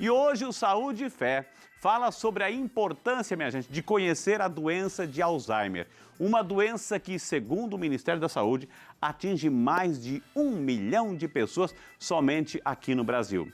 E hoje o Saúde e Fé fala sobre a importância, minha gente, de conhecer a doença de Alzheimer. Uma doença que, segundo o Ministério da Saúde, atinge mais de 1 milhão de pessoas somente aqui no Brasil.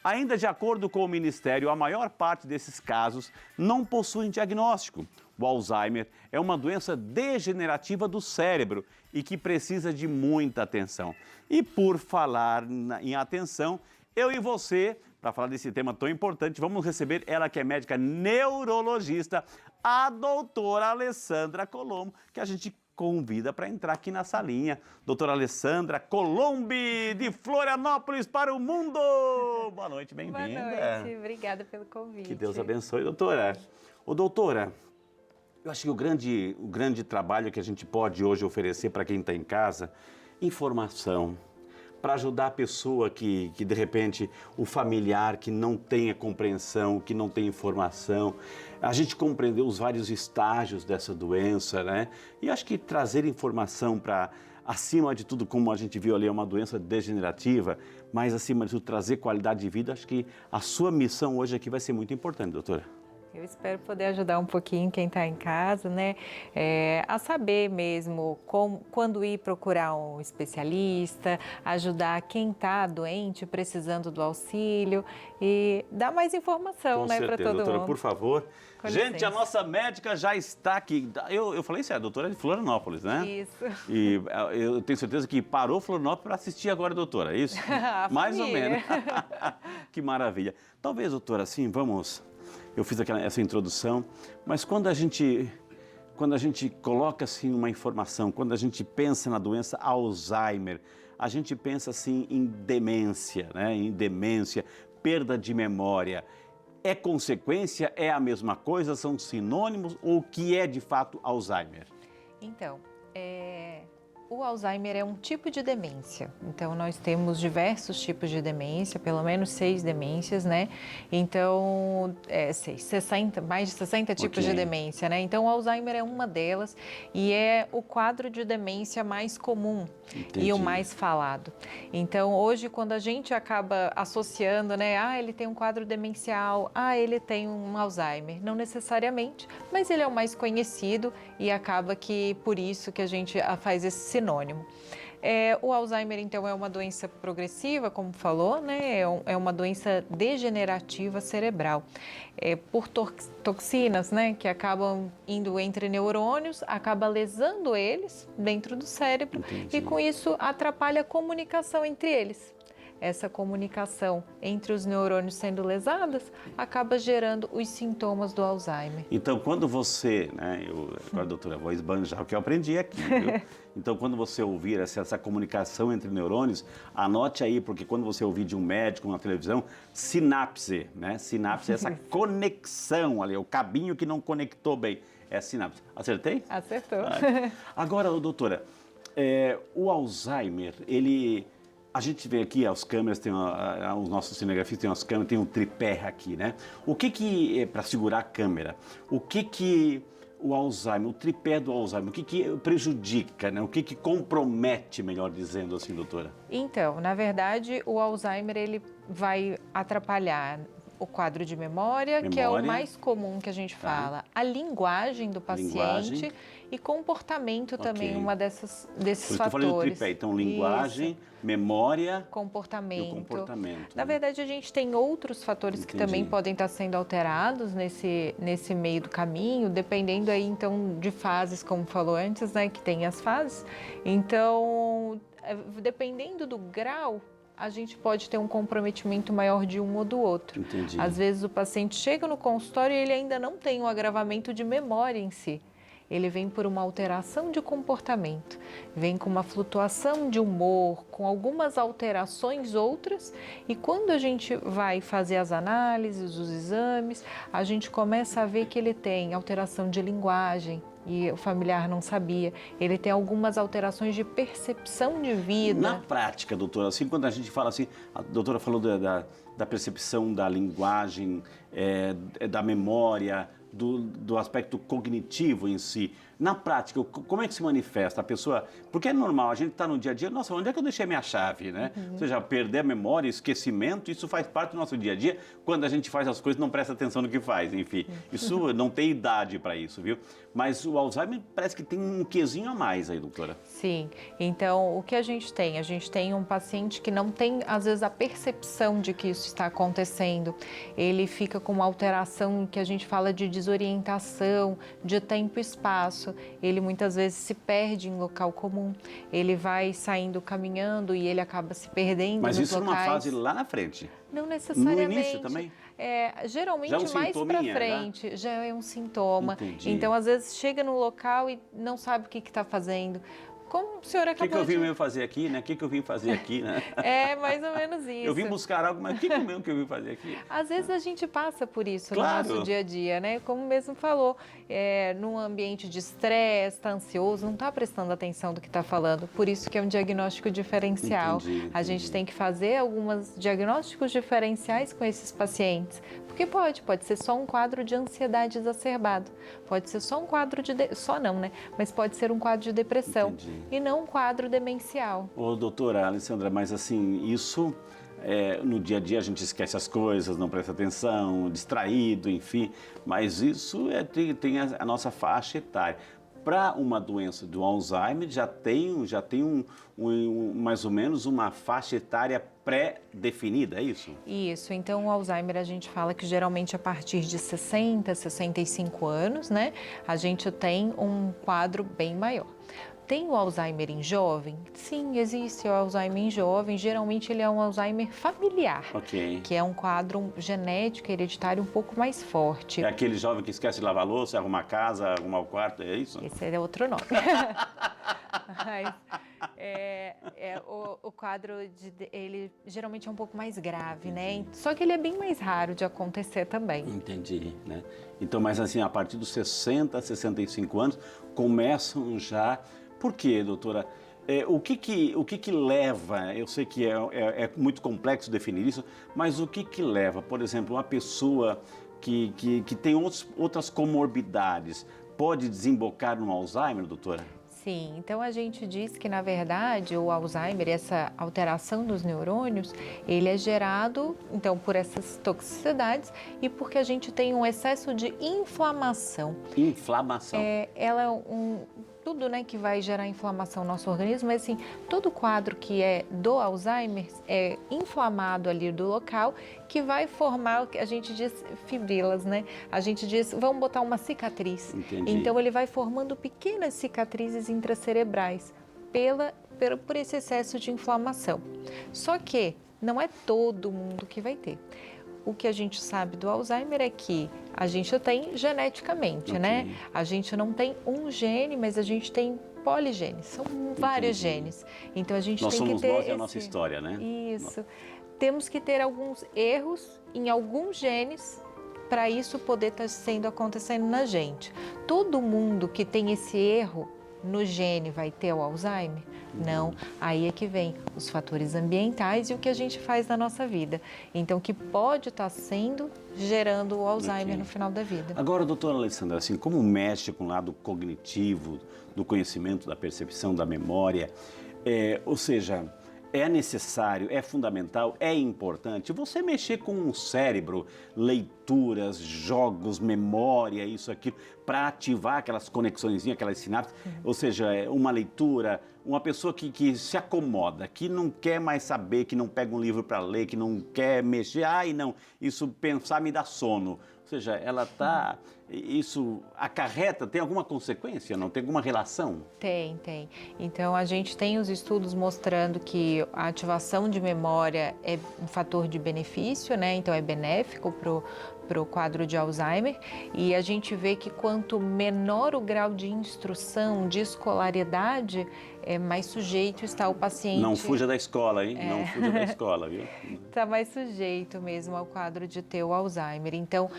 Ainda de acordo com o Ministério, a maior parte desses casos não possuem diagnóstico. O Alzheimer é uma doença degenerativa do cérebro e que precisa de muita atenção. E por falar em atenção, eu e você, para falar desse tema tão importante, vamos receber ela que é médica neurologista, a doutora Alessandra Colombo, que a gente convida para entrar aqui na salinha. Doutora Alessandra Colombi, de Florianópolis para o mundo! Boa noite, bem-vinda. Boa noite, obrigada pelo convite. Que Deus abençoe, doutora. Ô, doutora, eu acho que o grande trabalho que a gente pode hoje oferecer para quem está em casa, informação, para ajudar a pessoa que de repente, o familiar que não tem a compreensão, que não tem informação, a gente compreender os vários estágios dessa doença, né? E acho que trazer informação para, acima de tudo, como a gente viu ali, é uma doença degenerativa, mas acima de tudo, trazer qualidade de vida, acho que a sua missão hoje aqui vai ser muito importante, doutora. Eu espero poder ajudar um pouquinho quem está em casa, né, a saber mesmo quando ir procurar um especialista, ajudar quem está doente, precisando do auxílio e dar mais informação, né, para todo doutora, mundo. por favor. Com Gente, licença. a nossa médica já está aqui. Eu falei isso, a doutora é de Florianópolis, né? Isso. E eu tenho certeza que parou Florianópolis para assistir agora, doutora, é isso? Mais ou menos. Que maravilha. Talvez, doutora, assim, vamos... Eu fiz essa introdução, mas quando a gente coloca assim uma informação, quando a gente pensa na doença Alzheimer, a gente pensa assim em demência, né? Em demência, perda de memória. É consequência? É a mesma coisa? São sinônimos? Ou o que é de fato Alzheimer? Então, o Alzheimer é um tipo de demência, então nós temos diversos tipos de demência, pelo menos 6 demências, né? Então, mais de 60 tipos de demência, né? Então, o Alzheimer é uma delas e é o quadro de demência mais comum. Entendi. E o mais falado. Então, hoje, quando a gente acaba associando, né? Ah, ele tem um quadro demencial, ah, ele tem um Alzheimer. Não necessariamente, mas ele é o mais conhecido e acaba que por isso que a gente faz esse sinônimo. O Alzheimer, então, é uma doença progressiva, como falou, né? É uma doença degenerativa cerebral. Por toxinas, né? Que acabam indo entre neurônios, acaba lesando eles dentro do cérebro. Entendi. E com isso atrapalha a comunicação entre eles. Essa comunicação entre os neurônios sendo lesadas acaba gerando os sintomas do Alzheimer. Então, quando você, né, agora, doutora, vou esbanjar o que eu aprendi aqui, viu? Então, quando você ouvir essa comunicação entre neurônios, anote aí, porque quando você ouvir de um médico na televisão, sinapse, né? Sinapse é essa conexão ali, o cabinho que não conectou bem, é a sinapse. Acertei? Acertou. Agora, doutora, o Alzheimer, a gente vê aqui as câmeras, os nossos cinegrafistas têm umas câmeras, tem um tripé aqui, né? O que é para segurar a câmera? O que o Alzheimer, o tripé do Alzheimer, o que prejudica, né? O que compromete, melhor dizendo assim, doutora? Então, na verdade, o Alzheimer ele vai atrapalhar o quadro de memória, que é o mais comum que a gente fala, a linguagem do paciente e comportamento também, uma desses fatores. Estou falando do tripé, então linguagem, memória, comportamento. E o comportamento. Na verdade, a gente tem outros fatores que também podem estar sendo alterados nesse meio do caminho, dependendo aí então de fases, como falou antes, né, que tem as fases. Então, dependendo do grau, a gente pode ter um comprometimento maior de um ou do outro. Entendi. Às vezes o paciente chega no consultório e ele ainda não tem um agravamento de memória em si. Ele vem por uma alteração de comportamento, vem com uma flutuação de humor, com algumas alterações outras, e quando a gente vai fazer as análises, os exames, a gente começa a ver que ele tem alteração de linguagem, e o familiar não sabia, ele tem algumas alterações de percepção de vida. Na prática, doutora, assim, quando a gente fala assim, a doutora falou da percepção da linguagem, da memória, do aspecto cognitivo em si. Na prática, como é que se manifesta a pessoa? Porque é normal, a gente está no dia a dia, nossa, onde é que eu deixei minha chave, né? Ou seja, perder a memória, esquecimento, isso faz parte do nosso dia a dia. Quando a gente faz as coisas, não presta atenção no que faz, enfim. Isso não tem idade para isso, viu? Mas o Alzheimer parece que tem um quezinho a mais aí, doutora. Sim, então o que a gente tem? A gente tem um paciente que não tem, às vezes, a percepção de que isso está acontecendo. Ele fica com uma alteração que a gente fala de desorientação, de tempo e espaço. Ele muitas vezes se perde em local comum. Ele vai saindo caminhando e ele acaba se perdendo Mas nos isso locais. numa fase lá na frente. Não necessariamente. No início também? Geralmente Já é um mais para sintominha, frente, já é um sintoma. Entendi. Então, às vezes, chega no local e não sabe o que está fazendo. Como o senhor O que acabou eu vim fazer aqui, né? O que eu vim fazer aqui, né? É mais ou menos isso. Eu vim buscar algo, mas o que mesmo que eu vim fazer aqui? Às vezes a gente passa por isso Claro. no nosso dia a dia, né? Como mesmo falou, num ambiente de estresse, está ansioso, não está prestando atenção do que está falando. Por isso que é um diagnóstico diferencial. Entendi. A gente tem que fazer alguns diagnósticos diferenciais com esses pacientes. Porque pode ser só um quadro de ansiedade exacerbado, pode ser só um quadro só não, né? Mas pode ser um quadro de depressão. Entendi. E não um quadro demencial. Ô, doutora Alessandra, mas assim, isso no dia a dia a gente esquece as coisas, não presta atenção, distraído, enfim, mas isso tem a nossa faixa etária. Para uma doença do Alzheimer já tem mais ou menos uma faixa etária pré-definida, é isso? Isso, então o Alzheimer a gente fala que geralmente a partir de 60, 65 anos, né, a gente tem um quadro bem maior. Tem o Alzheimer em jovem? Sim, existe o Alzheimer em jovem. Geralmente ele é um Alzheimer familiar, que é um quadro genético hereditário um pouco mais forte. É aquele jovem que esquece de lavar a louça, arrumar a casa, arrumar o quarto, é isso? Esse é outro nome. Mas, o quadro, ele geralmente é um pouco mais grave, né? Só que ele é bem mais raro de acontecer também. Entendi, né? Então, mas assim, a partir dos 60, 65 anos, começam já... Por quê, doutora? O que leva, eu sei que é muito complexo definir isso, mas o que leva, por exemplo, uma pessoa que tem outras comorbidades, pode desembocar no Alzheimer, doutora? Sim, então a gente diz que, na verdade, o Alzheimer, essa alteração dos neurônios, ele é gerado, então, por essas toxicidades e porque a gente tem um excesso de inflamação. Inflamação? Ela é tudo, né, que vai gerar inflamação no nosso organismo, mas assim, todo quadro que é do Alzheimer é inflamado ali do local, que vai formar o que a gente diz fibrilas, né? A gente diz, vamos botar uma cicatriz. Entendi. Então ele vai formando pequenas cicatrizes intracerebrais por esse excesso de inflamação. Só que não é todo mundo que vai ter. O que a gente sabe do Alzheimer é que a gente tem geneticamente, né? A gente não tem um gene, mas a gente tem poligenes, são vários genes. Então a gente tem que ter... Nós somos nós e a nossa história, né? Isso. Temos que ter alguns erros em alguns genes para isso poder estar acontecendo na gente. Todo mundo que tem esse erro no gene vai ter o Alzheimer? Não, aí é que vem os fatores ambientais e o que a gente faz na nossa vida. Então, que pode estar gerando o Alzheimer no final da vida. Agora, doutora Alessandra, assim, como mexe com o lado cognitivo, do conhecimento, da percepção, da memória, ou seja, é necessário, é fundamental, é importante você mexer com o cérebro, leituras, jogos, memória, isso, aquilo, para ativar aquelas conexões, aquelas sinapses, ou seja, uma leitura, uma pessoa que se acomoda, que não quer mais saber, que não pega um livro para ler, que não quer mexer, não, isso pensar me dá sono. Ou seja, ela está... Isso acarreta, tem alguma consequência, não? Tem alguma relação? Tem. Então, a gente tem os estudos mostrando que a ativação de memória é um fator de benefício, né? Então, é benéfico para o quadro de Alzheimer. E a gente vê que quanto menor o grau de instrução, de escolaridade, mais sujeito está o paciente. Não fuja da escola, hein? Não fuja da escola, viu? Está mais sujeito mesmo ao quadro de ter o Alzheimer. Então,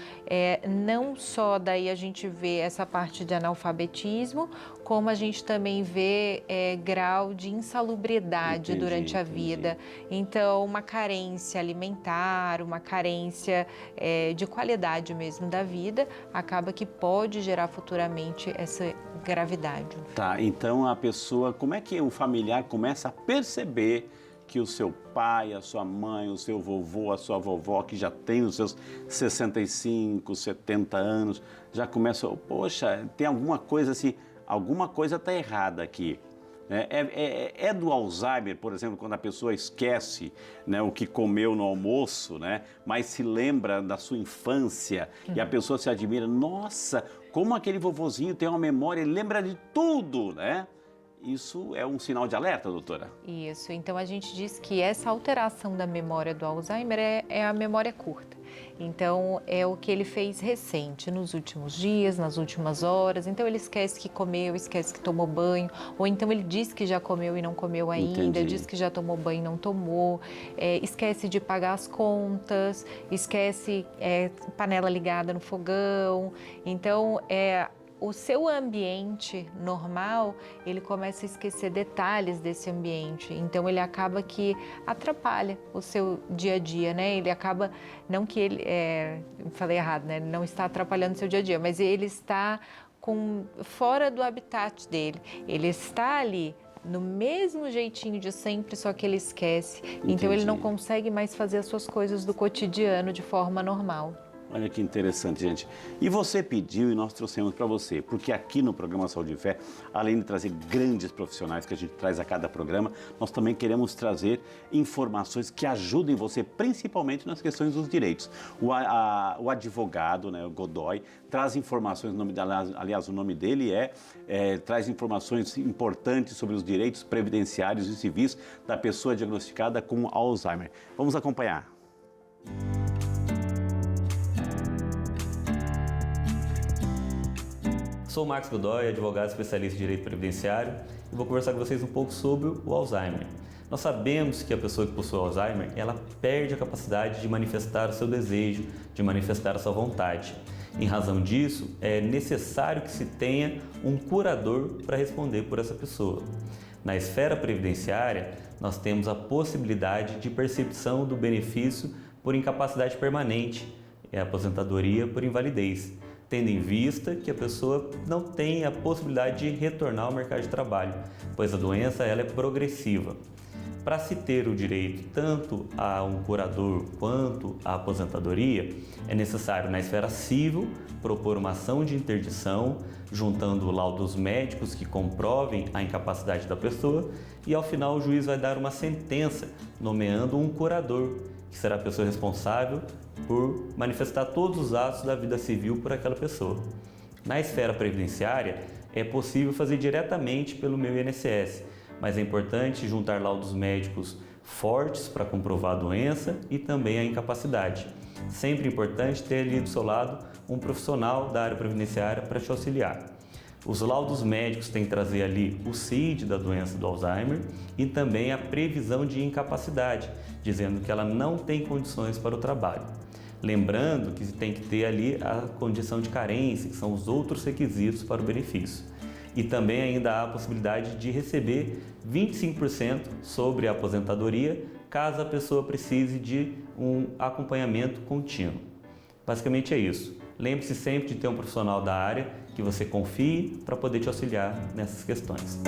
não só daí a gente vê essa parte de analfabetismo, como a gente também vê grau de insalubridade durante a vida. Então, uma carência alimentar, uma carência de qualidade mesmo da vida, acaba que pode gerar futuramente essa gravidade. Tá, então a pessoa, como é que o familiar começa a perceber que o seu pai, a sua mãe, o seu vovô, a sua vovó, que já tem os seus 65, 70 anos, já começa, poxa, tem alguma coisa assim, alguma coisa está errada aqui. É do Alzheimer, por exemplo, quando a pessoa esquece, né, o que comeu no almoço, né, mas se lembra da sua infância e a pessoa se admira, nossa, como aquele vovozinho tem uma memória, ele lembra de tudo, né? Isso é um sinal de alerta, doutora? Isso, então a gente diz que essa alteração da memória do Alzheimer é a memória curta. Então, é o que ele fez recente, nos últimos dias, nas últimas horas. Então, ele esquece que comeu, esquece que tomou banho, ou então ele diz que já comeu e não comeu ainda, Entendi. diz que já tomou banho e não tomou, esquece de pagar as contas, esquece panela ligada no fogão. Então, o seu ambiente normal, ele começa a esquecer detalhes desse ambiente. Então, ele acaba que atrapalha o seu dia a dia, né? Ele acaba, não que ele, falei errado, né? Ele não está atrapalhando o seu dia a dia, mas ele está fora do habitat dele. Ele está ali no mesmo jeitinho de sempre, só que ele esquece. Entendi. Então, ele não consegue mais fazer as suas coisas do cotidiano de forma normal. Olha que interessante, gente. E você pediu e nós trouxemos para você, porque aqui no programa Saúde e Fé, além de trazer grandes profissionais que a gente traz a cada programa, nós também queremos trazer informações que ajudem você, principalmente nas questões dos direitos. O advogado, né, o Godoy, traz informações, aliás, o nome dele traz informações importantes sobre os direitos previdenciários e civis da pessoa diagnosticada com Alzheimer. Vamos acompanhar. Sou o Marcos Godoy, advogado especialista em direito previdenciário, e vou conversar com vocês um pouco sobre o Alzheimer. Nós sabemos que a pessoa que possui Alzheimer, ela perde a capacidade de manifestar o seu desejo, de manifestar a sua vontade. Em razão disso, é necessário que se tenha um curador para responder por essa pessoa. Na esfera previdenciária, nós temos a possibilidade de percepção do benefício por incapacidade permanente, a aposentadoria por invalidez, tendo em vista que a pessoa não tem a possibilidade de retornar ao mercado de trabalho, pois a doença ela é progressiva. Para se ter o direito tanto a um curador quanto à aposentadoria, é necessário, na esfera civil, propor uma ação de interdição, juntando laudos médicos que comprovem a incapacidade da pessoa, e ao final o juiz vai dar uma sentença, nomeando um curador, que será a pessoa responsável por manifestar todos os atos da vida civil por aquela pessoa. Na esfera previdenciária, é possível fazer diretamente pelo meu INSS, mas é importante juntar laudos médicos fortes para comprovar a doença e também a incapacidade. Sempre importante ter ali do seu lado um profissional da área previdenciária para te auxiliar. Os laudos médicos têm que trazer ali o CID da doença do Alzheimer e também a previsão de incapacidade, dizendo que ela não tem condições para o trabalho. Lembrando que tem que ter ali a condição de carência, que são os outros requisitos para o benefício. E também ainda há a possibilidade de receber 25% sobre a aposentadoria, caso a pessoa precise de um acompanhamento contínuo. Basicamente é isso. Lembre-se sempre de ter um profissional da área que você confie para poder te auxiliar nessas questões.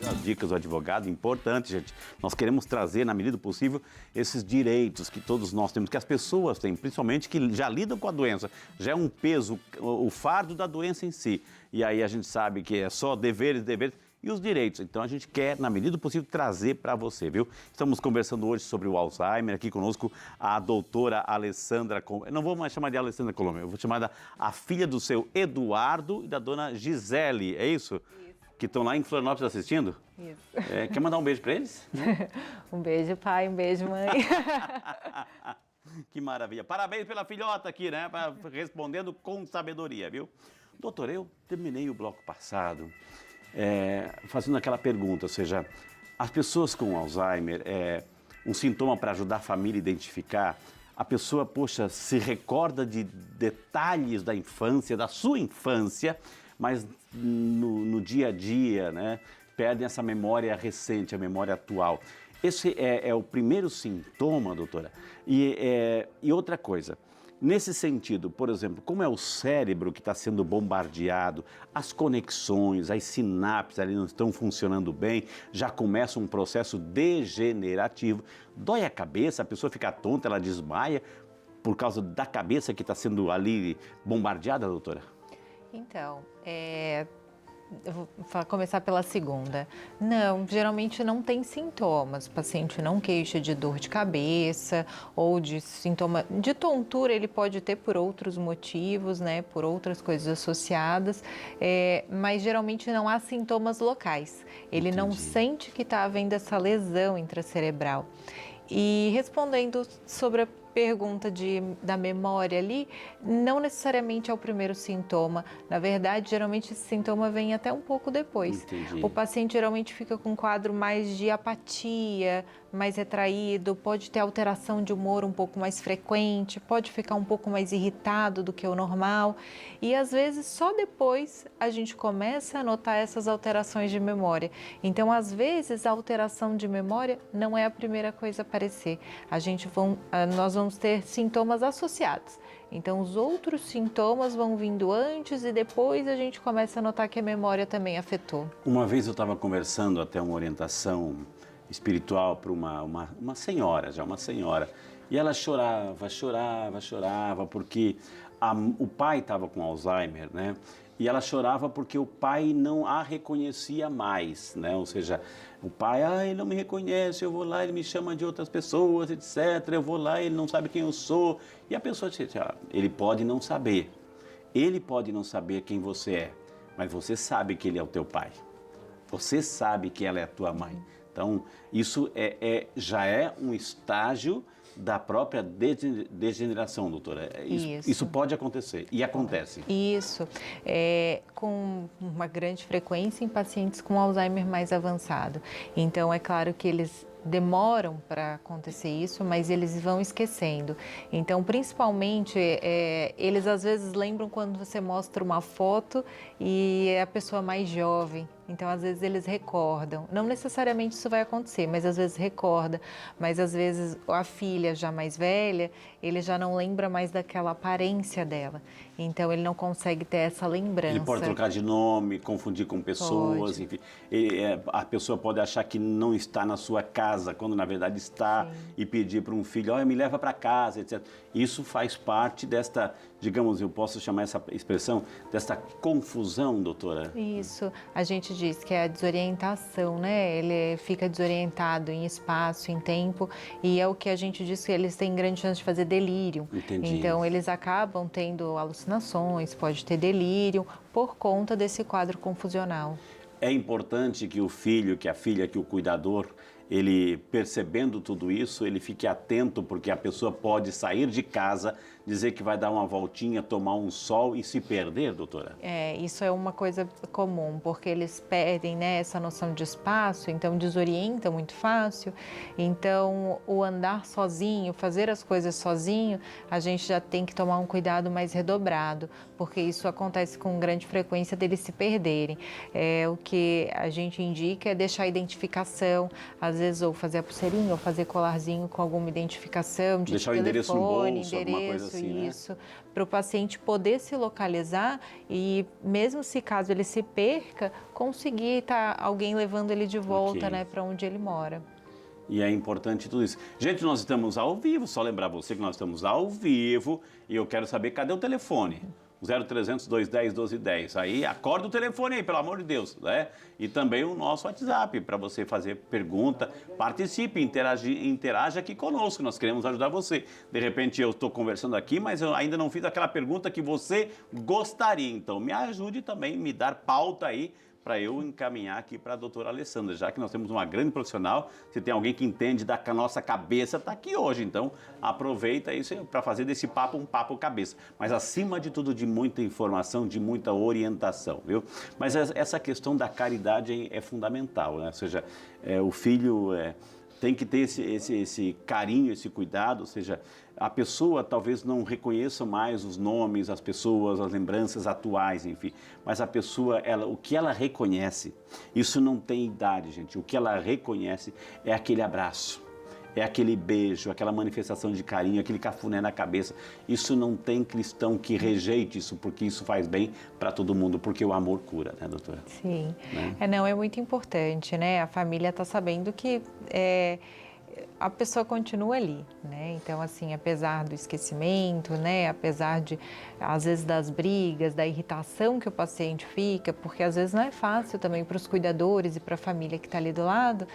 As dicas do advogado, importante, gente. Nós queremos trazer, na medida do possível, esses direitos que todos nós temos, que as pessoas têm, principalmente que já lidam com a doença. Já é um peso, o fardo da doença em si. E aí a gente sabe que é só deveres e os direitos. Então a gente quer, na medida do possível, trazer para você, viu? Estamos conversando hoje sobre o Alzheimer, aqui conosco a doutora Alessandra, não vou mais chamar de Alessandra Colombo, eu vou chamar a filha do seu Eduardo e da dona Gisele, é isso? Que estão lá em Florianópolis assistindo? Isso. Quer mandar um beijo para eles? Um beijo, pai, um beijo, mãe. Que maravilha. Parabéns pela filhota aqui, né? Respondendo com sabedoria, viu? Doutor, eu terminei o bloco passado fazendo aquela pergunta, ou seja, as pessoas com Alzheimer, um sintoma para ajudar a família a identificar, a pessoa, poxa, se recorda de detalhes da infância, da sua infância, mas no dia a dia, né, perdem essa memória recente, a memória atual. Esse é o primeiro sintoma, doutora. E outra coisa, nesse sentido, por exemplo, como é o cérebro que está sendo bombardeado, as conexões, as sinapses ali não estão funcionando bem, já começa um processo degenerativo. Dói a cabeça, a pessoa fica tonta, ela desmaia por causa da cabeça que está sendo ali bombardeada, doutora? Então, eu vou começar pela segunda. Não, geralmente não tem sintomas. O paciente não queixa de dor de cabeça ou de sintoma de tontura, ele pode ter por outros motivos, né, por outras coisas associadas, mas geralmente não há sintomas locais. Ele não sente que está havendo essa lesão intracerebral. E respondendo sobre a pergunta da memória ali, não necessariamente é o primeiro sintoma. Na verdade, geralmente esse sintoma vem até um pouco depois. Entendi. O paciente geralmente fica com um quadro mais de apatia, mais retraído, pode ter alteração de humor um pouco mais frequente, pode ficar um pouco mais irritado do que o normal. E às vezes só depois a gente começa a notar essas alterações de memória. Então, às vezes, a alteração de memória não é a primeira coisa a aparecer. Nós vamos ter sintomas associados. Então, os outros sintomas vão vindo antes e depois a gente começa a notar que a memória também afetou. Uma vez eu estava conversando até uma orientação espiritual para uma senhora, e ela chorava, porque o pai estava com Alzheimer, né? E ela chorava porque o pai não a reconhecia mais, né? Ou seja, o pai, ele não me reconhece, eu vou lá, ele me chama de outras pessoas, etc. Eu vou lá, ele não sabe quem eu sou. E a pessoa diz, ele pode não saber quem você é, mas você sabe que ele é o teu pai. Você sabe que ela é a tua mãe. Então, isso já é um estágio da própria degeneração, doutora. Isso pode acontecer e acontece. Isso, com uma grande frequência em pacientes com Alzheimer mais avançado. Então, é claro que eles demoram para acontecer isso, mas eles vão esquecendo. Então, principalmente, eles às vezes lembram quando você mostra uma foto e é a pessoa mais jovem. Então, às vezes, eles recordam. Não necessariamente isso vai acontecer, mas às vezes recorda. Mas, às vezes, a filha já mais velha, ele já não lembra mais daquela aparência dela. Então, ele não consegue ter essa lembrança. Ele pode trocar de nome, confundir com pessoas, enfim. A pessoa pode achar que não está na sua casa, quando, na verdade, está. Sim. E pedir para um filho, me leva para casa, etc. Isso faz parte desta, digamos, eu posso chamar essa expressão, desta confusão, doutora? Isso. A gente diz que é a desorientação, né? Ele fica desorientado em espaço, em tempo, e é o que a gente diz que eles têm grande chance de fazer delírio. Entendi. Então, eles acabam tendo alucinações, pode ter delírio, por conta desse quadro confusional. É importante que o filho, que a filha, que o cuidador, ele percebendo tudo isso, ele fique atento, porque a pessoa pode sair de casa, dizer que vai dar uma voltinha, tomar um sol e se perder, doutora? Isso é uma coisa comum, porque eles perdem, né, essa noção de espaço, então desorientam muito fácil. Então, o andar sozinho, fazer as coisas sozinho, a gente já tem que tomar um cuidado mais redobrado, porque isso acontece com grande frequência deles se perderem. O que a gente indica é deixar a identificação, às vezes ou fazer a pulseirinha ou fazer colarzinho com alguma identificação de deixar telefone, o endereço no bolso, alguma coisa assim, isso, né? Para o paciente poder se localizar e mesmo se caso ele se perca, conseguir estar alguém levando ele de volta, né, para onde ele mora. E é importante tudo isso. Gente, nós estamos ao vivo, só lembrar você que nós estamos ao vivo e eu quero saber cadê o telefone? 0300 210 1210. Aí acorda o telefone aí, pelo amor de Deus, né? E também o nosso WhatsApp para você fazer pergunta, participe, interaja aqui conosco, nós queremos ajudar você. De repente eu estou conversando aqui, mas eu ainda não fiz aquela pergunta que você gostaria. Então me ajude também, me dar pauta aí para eu encaminhar aqui para a doutora Alessandra, já que nós temos uma grande profissional, se tem alguém que entende da nossa cabeça, está aqui hoje. Então, aproveita isso para fazer desse papo um papo cabeça. Mas, acima de tudo, de muita informação, de muita orientação, viu? Mas essa questão da caridade é fundamental, né? Ou seja, o filho tem que ter esse carinho, esse cuidado, ou seja, a pessoa talvez não reconheça mais os nomes, as pessoas, as lembranças atuais, enfim, mas a pessoa, o que ela reconhece, isso não tem idade, gente, o que ela reconhece é aquele abraço, é aquele beijo, aquela manifestação de carinho, aquele cafuné na cabeça. Isso não tem cristão que rejeite isso, porque isso faz bem para todo mundo, porque o amor cura, né, doutora? Sim, né? É muito importante, né? A família está sabendo que a pessoa continua ali, né? Então, assim, apesar do esquecimento, né? Apesar de, às vezes, das brigas, da irritação que o paciente fica, porque às vezes não é fácil também para os cuidadores e para a família que está ali do lado,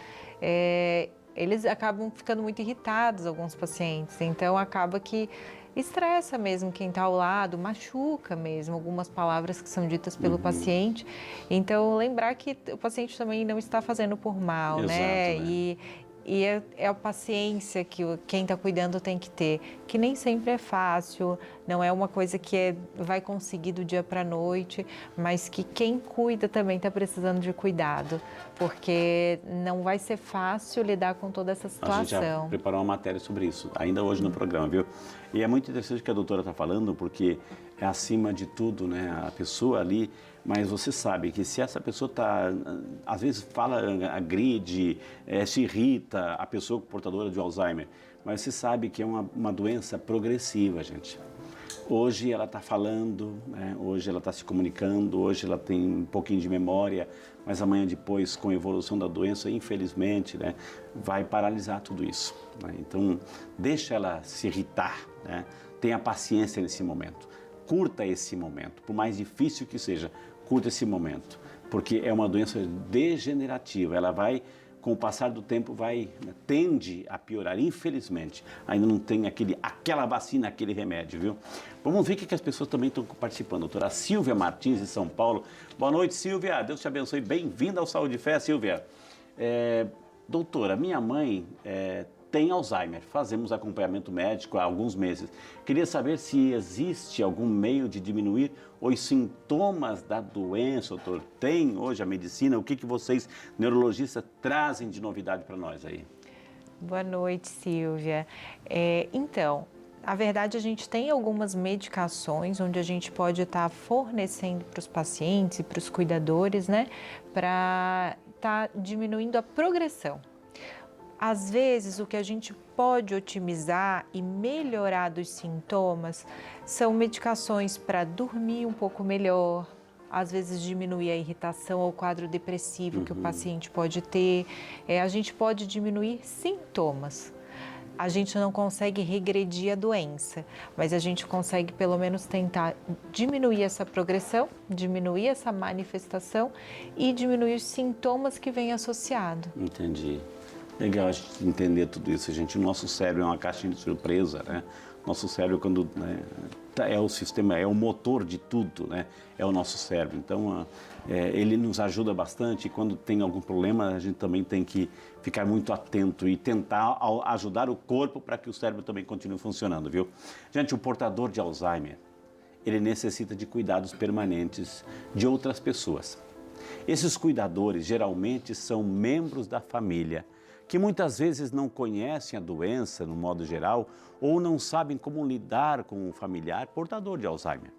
eles acabam ficando muito irritados, alguns pacientes, então acaba que estressa mesmo quem está ao lado, machuca mesmo algumas palavras que são ditas pelo paciente. Então, lembrar que o paciente também não está fazendo por mal, Exato, né? né? E é a paciência que quem está cuidando tem que ter, que nem sempre é fácil, não é uma coisa que vai conseguir do dia para a noite, mas que quem cuida também está precisando de cuidado, porque não vai ser fácil lidar com toda essa situação. A gente já preparou uma matéria sobre isso, ainda hoje no programa, viu? E é muito interessante o que a doutora está falando, porque é acima de tudo, né? A pessoa ali, mas você sabe que se essa pessoa está, às vezes fala, agride, se irrita, a pessoa portadora de Alzheimer, mas você sabe que é uma doença progressiva, gente. Hoje ela está falando, né? Hoje ela está se comunicando, hoje ela tem um pouquinho de memória, mas amanhã depois, com a evolução da doença, infelizmente, né, vai paralisar tudo isso, né? Então, deixa ela se irritar, né? Tenha paciência nesse momento, curta esse momento, por mais difícil que seja, curta esse momento, porque é uma doença degenerativa, ela vai, com o passar do tempo, tende a piorar, infelizmente. Ainda não tem aquela vacina, aquele remédio, viu? Vamos ver o que as pessoas também estão participando. Doutora Silvia Martins, de São Paulo. Boa noite, Silvia. Deus te abençoe. Bem-vinda ao Saúde e Fé, Silvia. Doutora, minha mãe tem Alzheimer. Fazemos acompanhamento médico há alguns meses. Queria saber se existe algum meio de diminuir os sintomas da doença, doutor. Tem hoje a medicina? O que vocês, neurologistas, trazem de novidade para nós aí? Boa noite, Silvia. Então, na verdade, a gente tem algumas medicações onde a gente pode estar fornecendo para os pacientes e para os cuidadores, né, para estar diminuindo a progressão. Às vezes, o que a gente pode otimizar e melhorar dos sintomas são medicações para dormir um pouco melhor, às vezes diminuir a irritação ou o quadro depressivo que o paciente pode ter. A gente pode diminuir sintomas. A gente não consegue regredir a doença, mas a gente consegue pelo menos tentar diminuir essa progressão, diminuir essa manifestação e diminuir os sintomas que vêm associado. Entendi. Legal a gente entender tudo isso, gente. O nosso cérebro é uma caixinha de surpresa, né? Nosso cérebro, quando é o sistema, é o motor de tudo, né? É o nosso cérebro. Então, ele nos ajuda bastante e quando tem algum problema, a gente também tem que ficar muito atento e tentar ajudar o corpo para que o cérebro também continue funcionando, viu? Gente, o portador de Alzheimer, ele necessita de cuidados permanentes de outras pessoas. Esses cuidadores geralmente são membros da família, que muitas vezes não conhecem a doença no modo geral ou não sabem como lidar com um familiar portador de Alzheimer.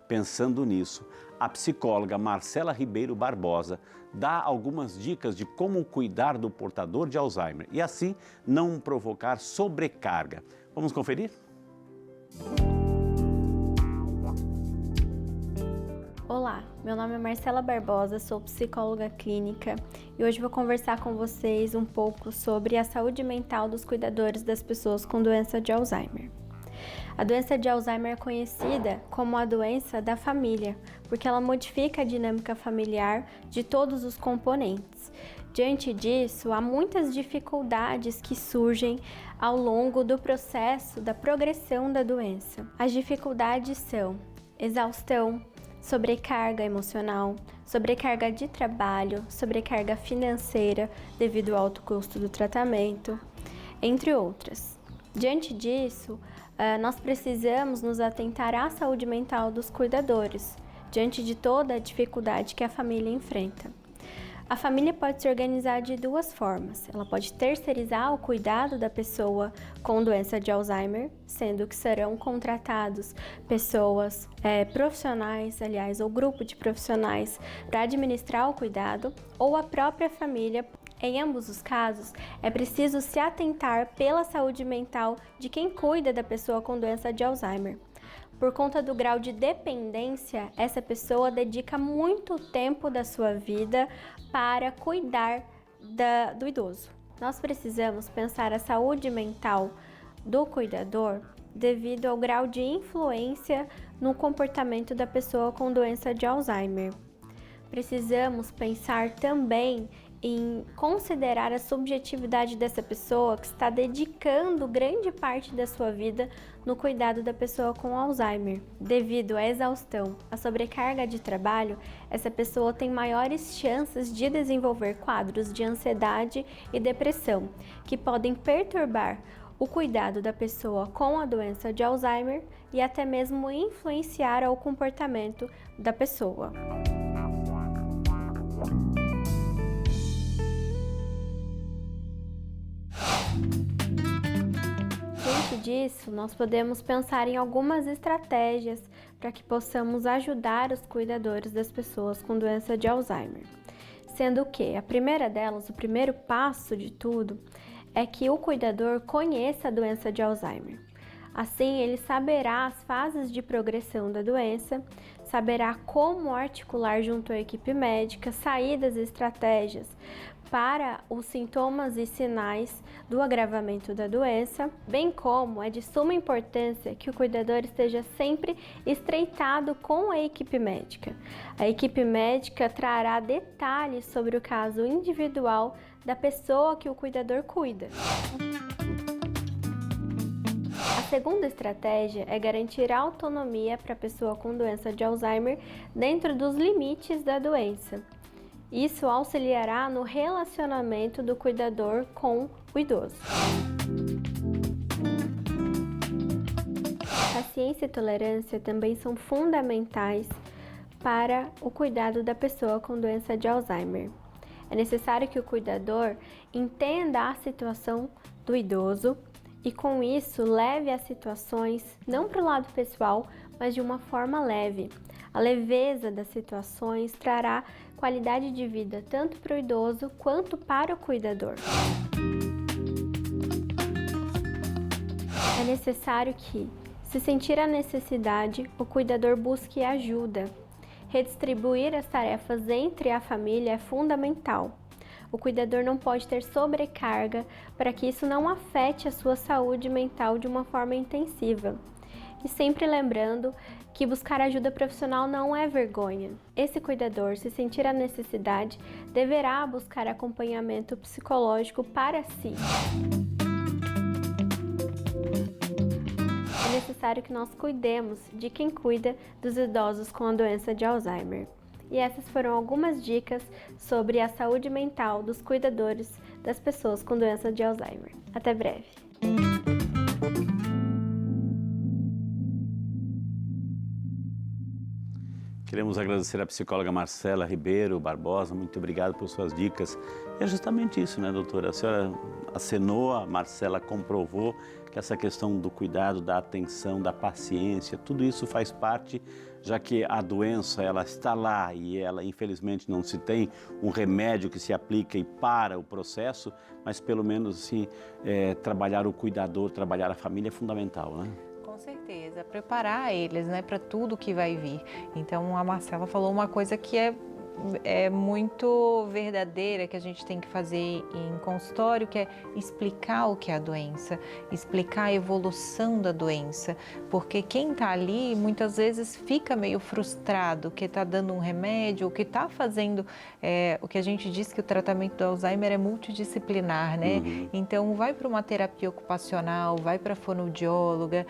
Pensando nisso, a psicóloga Marcela Ribeiro Barbosa dá algumas dicas de como cuidar do portador de Alzheimer e assim não provocar sobrecarga. Vamos conferir? Olá, meu nome é Marcela Barbosa, sou psicóloga clínica e hoje vou conversar com vocês um pouco sobre a saúde mental dos cuidadores das pessoas com doença de Alzheimer. A doença de Alzheimer é conhecida como a doença da família, porque ela modifica a dinâmica familiar de todos os componentes. Diante disso, há muitas dificuldades que surgem ao longo do processo da progressão da doença. As dificuldades são exaustão, sobrecarga emocional, sobrecarga de trabalho, sobrecarga financeira devido ao alto custo do tratamento, entre outras. Diante disso, nós precisamos nos atentar à saúde mental dos cuidadores, diante de toda a dificuldade que a família enfrenta. A família pode se organizar de duas formas. Ela pode terceirizar o cuidado da pessoa com doença de Alzheimer, sendo que serão contratados pessoas profissionais, aliás, ou grupo de profissionais para administrar o cuidado, ou a própria família. Em ambos os casos, é preciso se atentar pela saúde mental de quem cuida da pessoa com doença de Alzheimer. Por conta do grau de dependência, essa pessoa dedica muito tempo da sua vida para cuidar do idoso. Nós precisamos pensar a saúde mental do cuidador devido ao grau de influência no comportamento da pessoa com doença de Alzheimer. Precisamos pensar também em considerar a subjetividade dessa pessoa que está dedicando grande parte da sua vida no cuidado da pessoa com Alzheimer. Devido à exaustão, à sobrecarga de trabalho, essa pessoa tem maiores chances de desenvolver quadros de ansiedade e depressão, que podem perturbar o cuidado da pessoa com a doença de Alzheimer e até mesmo influenciar o comportamento da pessoa. Diante disso, nós podemos pensar em algumas estratégias para que possamos ajudar os cuidadores das pessoas com doença de Alzheimer. Sendo que a primeira delas, o primeiro passo de tudo, é que o cuidador conheça a doença de Alzheimer. Assim, ele saberá as fases de progressão da doença, saberá como articular junto à equipe médica saídas e estratégias para os sintomas e sinais do agravamento da doença, bem como é de suma importância que o cuidador esteja sempre estreitado com a equipe médica. A equipe médica trará detalhes sobre o caso individual da pessoa que o cuidador cuida. A segunda estratégia é garantir autonomia para a pessoa com doença de Alzheimer dentro dos limites da doença. Isso auxiliará no relacionamento do cuidador com o idoso. Paciência e tolerância também são fundamentais para o cuidado da pessoa com doença de Alzheimer. É necessário que o cuidador entenda a situação do idoso e, com isso, leve as situações não para o lado pessoal, mas de uma forma leve. A leveza das situações trará qualidade de vida tanto para o idoso quanto para o cuidador. É necessário que, se sentir a necessidade, o cuidador busque ajuda. Redistribuir as tarefas entre a família é fundamental. O cuidador não pode ter sobrecarga para que isso não afete a sua saúde mental de uma forma intensiva. E sempre lembrando que buscar ajuda profissional não é vergonha. Esse cuidador, se sentir a necessidade, deverá buscar acompanhamento psicológico para si. É necessário que nós cuidemos de quem cuida dos idosos com a doença de Alzheimer. E essas foram algumas dicas sobre a saúde mental dos cuidadores das pessoas com doença de Alzheimer. Até breve! Queremos agradecer à psicóloga Marcela Ribeiro Barbosa, muito obrigado por suas dicas. E é justamente isso, né, doutora? A senhora acenou, a Marcela comprovou que essa questão do cuidado, da atenção, da paciência, tudo isso faz parte, já que a doença ela está lá e ela infelizmente não se tem um remédio que se aplica e para o processo, mas pelo menos assim, trabalhar o cuidador, trabalhar a família é fundamental, né? Com certeza, preparar eles, né, para tudo que vai vir. Então a Marcela falou uma coisa que é muito verdadeira, que a gente tem que fazer em consultório, que é explicar o que é a doença, explicar a evolução da doença, porque quem está ali muitas vezes fica meio frustrado que está dando um remédio, ou que está fazendo o que a gente diz que o tratamento do Alzheimer é multidisciplinar, né? Uhum. Então vai para uma terapia ocupacional, vai para a fonoaudióloga,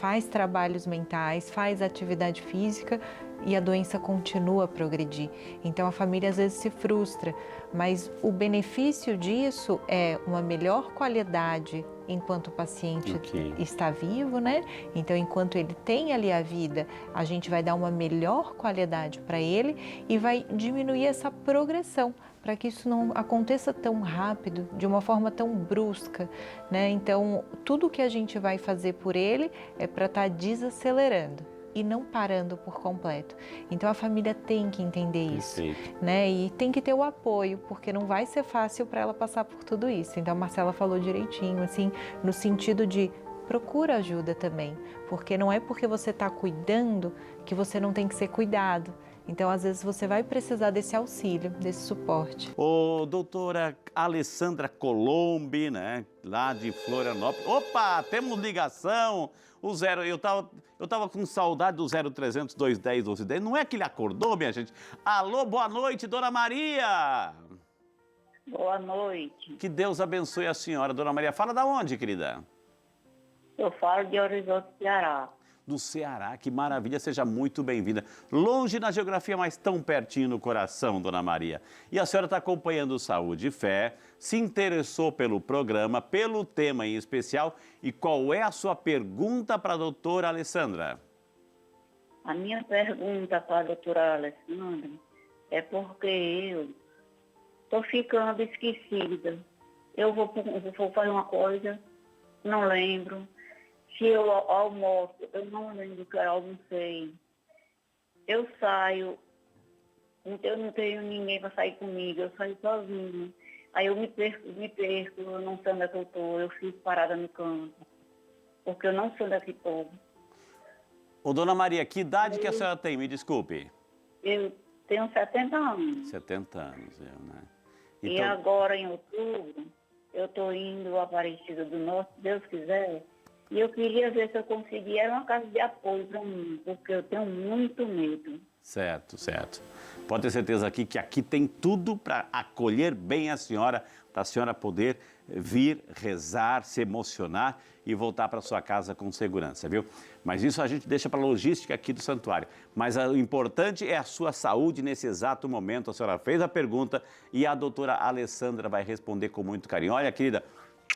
faz trabalhos mentais, faz atividade física, e a doença continua a progredir. Então a família às vezes se frustra, mas o benefício disso é uma melhor qualidade enquanto o paciente está vivo, né? Então, enquanto ele tem ali a vida, a gente vai dar uma melhor qualidade para ele e vai diminuir essa progressão, para que isso não aconteça tão rápido, de uma forma tão brusca, né? Então, tudo que a gente vai fazer por ele é para estar desacelerando e não parando por completo. Então a família tem que entender isso, né? E tem que ter o apoio, porque não vai ser fácil para ela passar por tudo isso. Então a Marcela falou direitinho, assim, no sentido de procura ajuda também, porque não é porque você está cuidando que você não tem que ser cuidado. Então, às vezes, você vai precisar desse auxílio, desse suporte. Ô, doutora Alessandra Colombi, né, lá de Florianópolis. Opa, temos ligação. Eu tava com saudade do 0300 210 1210. Não é que ele acordou, minha gente? Alô, boa noite, dona Maria. Boa noite. Que Deus abençoe a senhora, dona Maria. Fala da onde, querida? Eu falo de Horizonte, Ceará. Do Ceará, que maravilha, seja muito bem-vinda. Longe na geografia, mas tão pertinho no coração, dona Maria. E a senhora está acompanhando Saúde e Fé, se interessou pelo programa, pelo tema em especial. E qual é a sua pergunta para a doutora Alessandra? A minha pergunta para a doutora Alessandra é porque eu estou ficando esquecida. Eu vou fazer uma coisa, não lembro. Se eu almoço, eu não lembro que eu almocei. Eu saio, eu não tenho ninguém para sair comigo, eu saio sozinha. Aí eu me perco, eu não sei onde é que eu estou, eu fico parada no canto, porque eu não sei onde é que estou. Ô, dona Maria, que idade que a senhora tem? Me desculpe. Eu tenho 70 anos. 70 anos, né? Então, e então... agora, em outubro, eu estou indo à Aparecida do Norte, se Deus quiser. E eu queria ver se eu conseguia uma casa de apoio para mim, porque eu tenho muito medo. Certo, certo. Pode ter certeza aqui que aqui tem tudo para acolher bem a senhora, para a senhora poder vir, rezar, se emocionar e voltar para sua casa com segurança, viu? Mas isso a gente deixa para a logística aqui do santuário. Mas o importante é a sua saúde nesse exato momento. A senhora fez a pergunta e a doutora Alessandra vai responder com muito carinho. Olha, querida,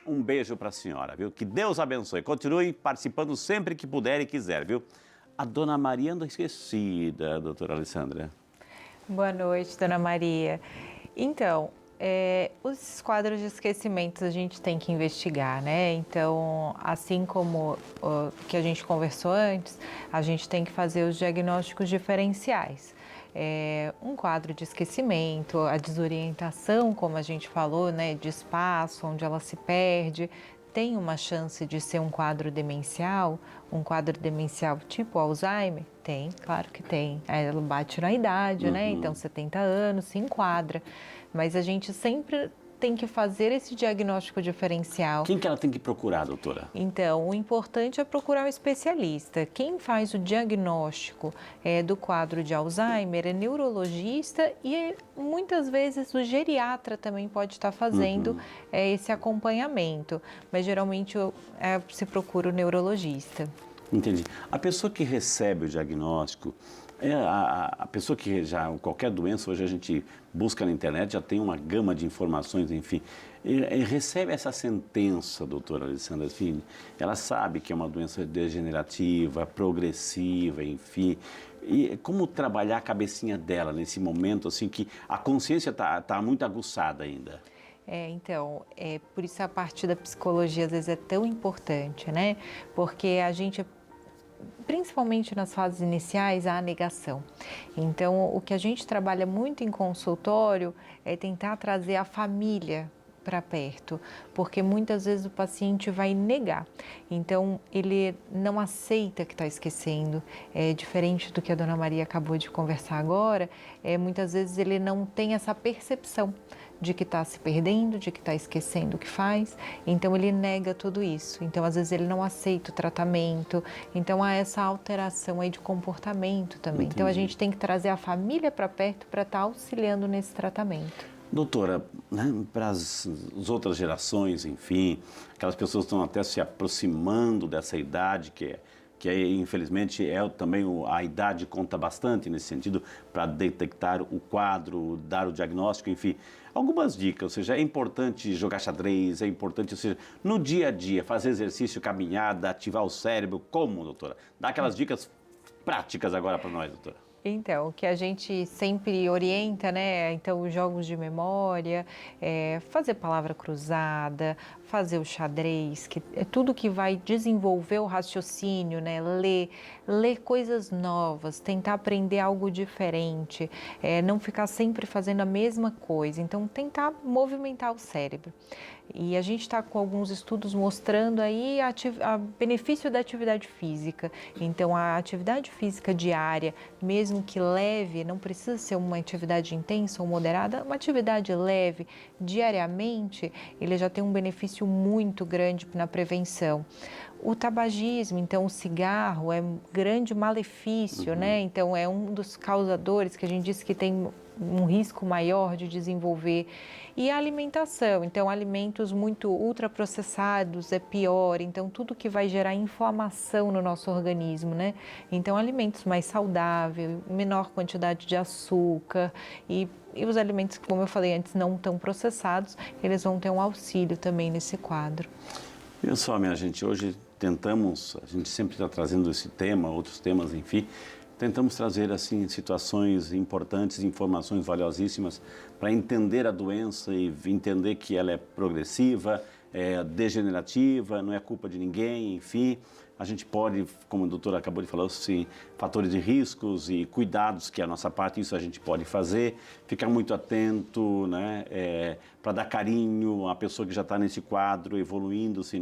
um beijo para a senhora, viu? Que Deus abençoe. Continue participando sempre que puder e quiser, viu? A dona Maria anda esquecida, doutora Alessandra. Boa noite, dona Maria. Então, os quadros de esquecimento a gente tem que investigar, né? Então, assim como que a gente conversou antes, a gente tem que fazer os diagnósticos diferenciais. Um quadro de esquecimento, a desorientação, como a gente falou, né, de espaço, onde ela se perde, tem uma chance de ser um quadro demencial tipo Alzheimer? Tem, claro que tem. Ela bate na idade, né? Então, 70 anos, se enquadra. Mas a gente sempre tem que fazer esse diagnóstico diferencial. Quem que ela tem que procurar, doutora? Então, o importante é procurar um especialista. Quem faz o diagnóstico do quadro de Alzheimer é neurologista e muitas vezes o geriatra também pode estar fazendo esse acompanhamento. Mas geralmente se procura o neurologista. Entendi. A pessoa que recebe o diagnóstico, a pessoa que já, qualquer doença, hoje a gente busca na internet, já tem uma gama de informações, enfim, e recebe essa sentença, doutora Alessandra, enfim, ela sabe que é uma doença degenerativa, progressiva, enfim, e como trabalhar a cabecinha dela nesse momento, assim, que a consciência tá muito aguçada ainda? Por isso a parte da psicologia às vezes é tão importante, né? Porque a gente, principalmente nas fases iniciais, há a negação. Então, o que a gente trabalha muito em consultório é tentar trazer a família para perto, porque muitas vezes o paciente vai negar. Então, ele não aceita que está esquecendo. É diferente do que a dona Maria acabou de conversar agora, muitas vezes ele não tem essa percepção de que está se perdendo, de que está esquecendo o que faz, então ele nega tudo isso. Então, às vezes, ele não aceita o tratamento, então há essa alteração aí de comportamento também. Entendi. Então, a gente tem que trazer a família para perto para estar auxiliando nesse tratamento. Doutora, né, para as outras gerações, enfim, aquelas pessoas que estão até se aproximando dessa idade que é que infelizmente também a idade conta bastante nesse sentido para detectar o quadro, dar o diagnóstico, enfim. Algumas dicas, ou seja, é importante jogar xadrez, é importante, ou seja, no dia a dia, fazer exercício, caminhada, ativar o cérebro, como, doutora? Dá aquelas dicas práticas agora para nós, doutora. Então, o que a gente sempre orienta, né? Então, os jogos de memória, fazer palavra cruzada, fazer o xadrez, que é tudo que vai desenvolver o raciocínio, né? Ler coisas novas, tentar aprender algo diferente, não ficar sempre fazendo a mesma coisa. Então, tentar movimentar o cérebro. E a gente está com alguns estudos mostrando aí a benefício da atividade física. Então, a atividade física diária, mesmo que leve, não precisa ser uma atividade intensa ou moderada, uma atividade leve, diariamente, ele já tem um benefício muito grande na prevenção. O tabagismo, então o cigarro é um grande malefício, né? Então é um dos causadores que a gente diz que tem um risco maior de desenvolver. E a alimentação, então alimentos muito ultraprocessados é pior, então tudo que vai gerar inflamação no nosso organismo, né? Então alimentos mais saudáveis, menor quantidade de açúcar e os alimentos, como eu falei antes, não tão processados, eles vão ter um auxílio também nesse quadro. Olha só, minha gente, hoje a gente sempre está trazendo esse tema, outros temas, enfim, tentamos trazer, assim, situações importantes, informações valiosíssimas para entender a doença e entender que ela é progressiva, é degenerativa, não é culpa de ninguém, enfim. A gente pode, como a doutora acabou de falar, assim, fatores de riscos e cuidados, que é a nossa parte, isso a gente pode fazer, ficar muito atento, né, para dar carinho à pessoa que já está nesse quadro, evoluindo-se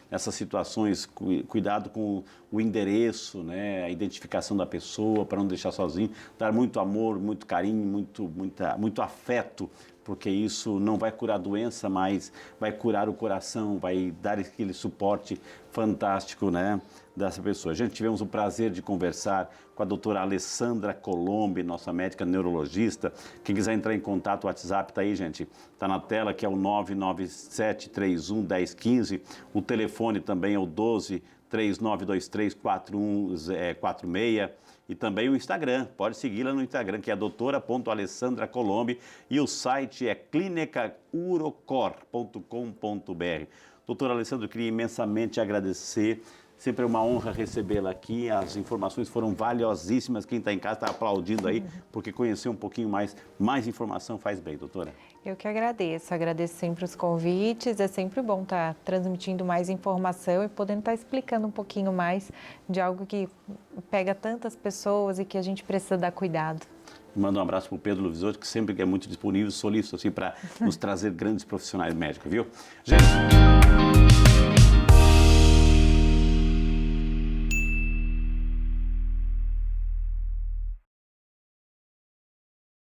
nessas situações, cuidado com o endereço, né, a identificação da pessoa, para não deixar sozinho, dar muito amor, muito carinho, muito afeto, porque isso não vai curar a doença, mas vai curar o coração, vai dar aquele suporte fantástico, né, dessa pessoa. A gente tivemos o prazer de conversar com a doutora Alessandra Colombi, nossa médica neurologista. Quem quiser entrar em contato, o WhatsApp está aí, gente, está na tela, que é o 997311015. O telefone também é o 12-3923-4146. E também o Instagram, pode segui-la no Instagram, que é a doutora.alessandracolombi, e o site é clinicaurocor.com.br. Doutora Alessandra, eu queria imensamente agradecer, sempre é uma honra recebê-la aqui, as informações foram valiosíssimas, quem está em casa está aplaudindo aí, porque conhecer um pouquinho mais informação faz bem, doutora. Eu que agradeço sempre os convites, é sempre bom estar transmitindo mais informação e podendo estar explicando um pouquinho mais de algo que pega tantas pessoas e que a gente precisa dar cuidado. Manda um abraço para o Pedro Luvisoso, que sempre é muito disponível, solícito assim, para nos trazer grandes profissionais médicos, viu? Gente...